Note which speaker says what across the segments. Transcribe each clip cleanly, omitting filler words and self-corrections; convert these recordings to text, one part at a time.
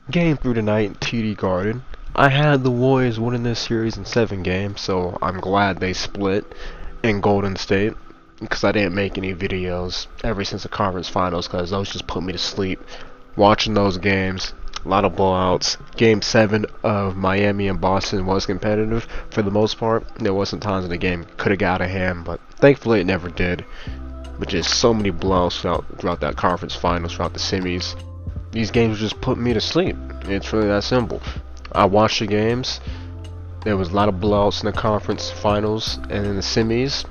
Speaker 1: Game 3 tonight in TD Garden. I had the Warriors winning this series in 7 games, so I'm glad they split in Golden State because I didn't make any videos ever since the conference finals because those just put me to sleep watching those games. A lot of blowouts. Game 7 of Miami and Boston was competitive for the most part. There was some times in the game could have got out of hand, but thankfully it never did. But just so many blowouts throughout that conference finals, throughout the semis. These games just put me to sleep. It's really that simple. I watched the games. There was a lot of blowouts in the conference finals and in the semis.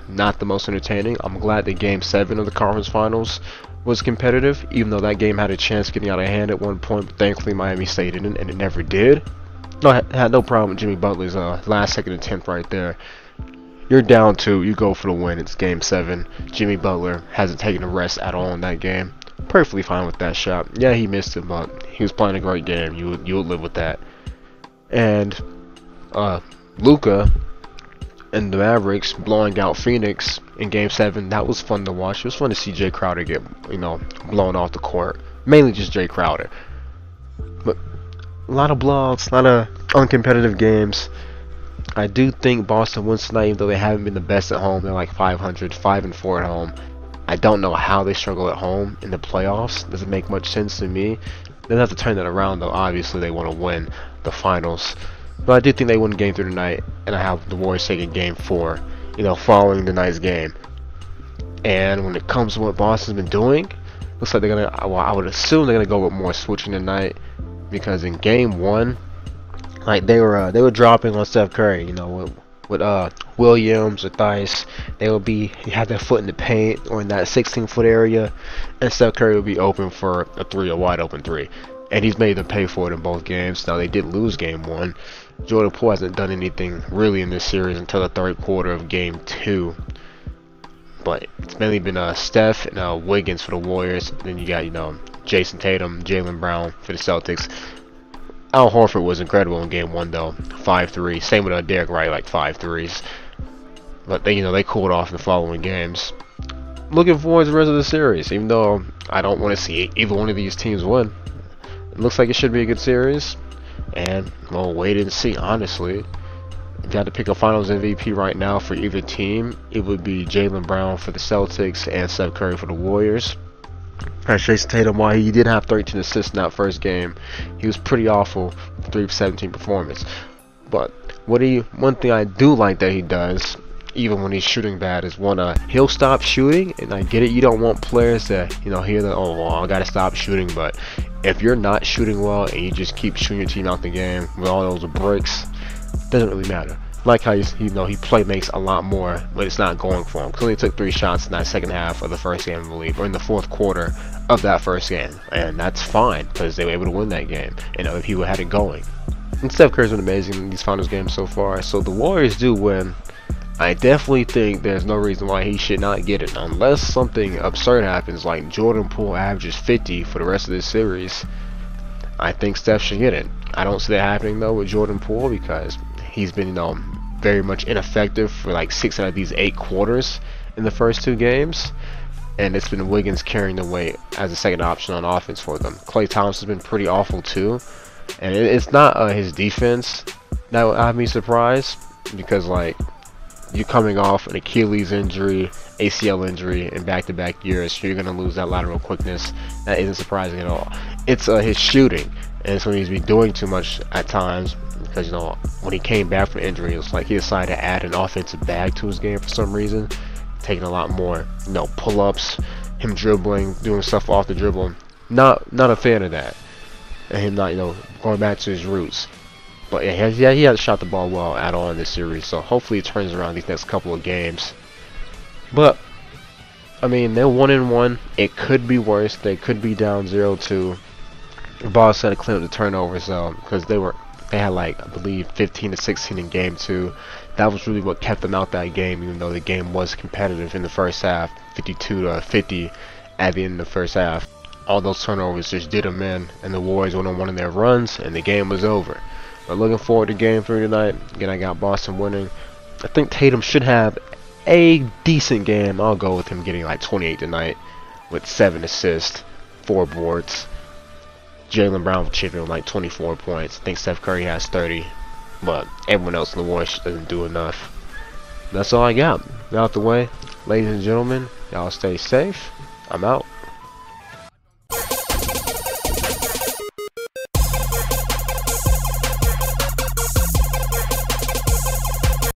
Speaker 1: Not the most entertaining. I'm glad that game 7 of the conference finals was competitive, even though that game had a chance getting out of hand at one point. But thankfully, Miami State didn't, and it never did. No, I had no problem with Jimmy Butler's last second attempt right there. You're down 2, you go for the win. It's game 7. Jimmy Butler hasn't taken a rest at all in that game. Perfectly fine with that shot. Yeah, he missed it, but he was playing a great game. You would live with that. And Luka and the Mavericks blowing out Phoenix in Game 7. That was fun to watch. It was fun to see Jay Crowder get blown off the court. Mainly just Jay Crowder. But a lot of blowouts, a lot of uncompetitive games. I do think Boston wins tonight, even though they haven't been the best at home. They're like 500, 5-4 at home. I don't know how they struggle at home in the playoffs. Doesn't make much sense to me. They'll have to turn that around though. Obviously they want to win the finals. But I do think they win game 3 tonight, and I have the Warriors taking game 4, following tonight's game. And when it comes to what Boston's been doing, looks like they're gonna I would assume they're gonna go with more switching tonight, because in game 1, like they were dropping on Steph Curry, with Williams or Theis. They will have their foot in the paint or in that 16-foot area, and Steph Curry will be open for a wide open three. And he's made them pay for it in both games. Now they did lose game 1. Jordan Poole hasn't done anything really in this series until the third quarter of game 2. But it's mainly been Steph and Wiggins for the Warriors. Then you got Jason Tatum, Jaylen Brown for the Celtics. Al Horford was incredible in game 1 though, 5-3. Same with Derek Wright, like 5 threes. But they cooled off in the following games. Looking forward to the rest of the series, even though I don't want to see either one of these teams win. It looks like it should be a good series, and we'll wait and see. Honestly, if you had to pick a Finals MVP right now for either team, it would be Jaylen Brown for the Celtics and Steph Curry for the Warriors. As Jason Tatum, while he did have 13 assists in that first game, he was pretty awful. 3-17 performance. But one thing I do like that he does, even when he's shooting bad, is he'll stop shooting. And I get it, you don't want players to hear that, oh well, I gotta stop shooting. But if you're not shooting well and you just keep shooting your team out the game with all those bricks, doesn't really matter. Like how he play makes a lot more when it's not going for him. Because he only took 3 shots in that second half of the first game, I believe, or in the fourth quarter of that first game, and that's fine because they were able to win that game. If he had it going. And Steph Curry's been amazing in these finals games so far. So the Warriors do win. I definitely think there's no reason why he should not get it, unless something absurd happens, like Jordan Poole averages 50 for the rest of this series. I think Steph should get it. I don't see that happening though with Jordan Poole because he's been very much ineffective for like 6 out of these 8 quarters in the first 2 games. And it's been Wiggins carrying the weight as a second option on offense for them. Klay Thompson's been pretty awful too. And it's not his defense that would have me surprised, because like you coming off an Achilles injury, ACL injury in back-to-back years, so you're going to lose that lateral quickness. That isn't surprising at all. It's his shooting, and so he's been doing too much at times, because when he came back from injury, it was like he decided to add an offensive bag to his game for some reason, taking a lot more pull-ups, him dribbling, doing stuff off the dribble. Not a fan of that, and him not going back to his roots. But yeah, he hasn't shot the ball well at all in this series, so hopefully it turns around these next couple of games. But I mean, they're 1-1. It could be worse. They could be down 0-2. Boston had to clean up the turnovers though, because they had like, I believe, 15-16 in game 2. That was really what kept them out that game, even though the game was competitive in the first half, 52-50 at the end of the first half. All those turnovers just did them in, and the Warriors went on one of their runs, and the game was over. But looking forward to game 3 tonight. Again, I got Boston winning. I think Tatum should have a decent game. I'll go with him getting like 28 tonight with 7 assists, 4 boards. Jaylen Brown was chipping with like 24 points. I think Steph Curry has 30, but everyone else in the Warriors just doesn't do enough. That's all I got. Out the way, ladies and gentlemen. Y'all stay safe. I'm out.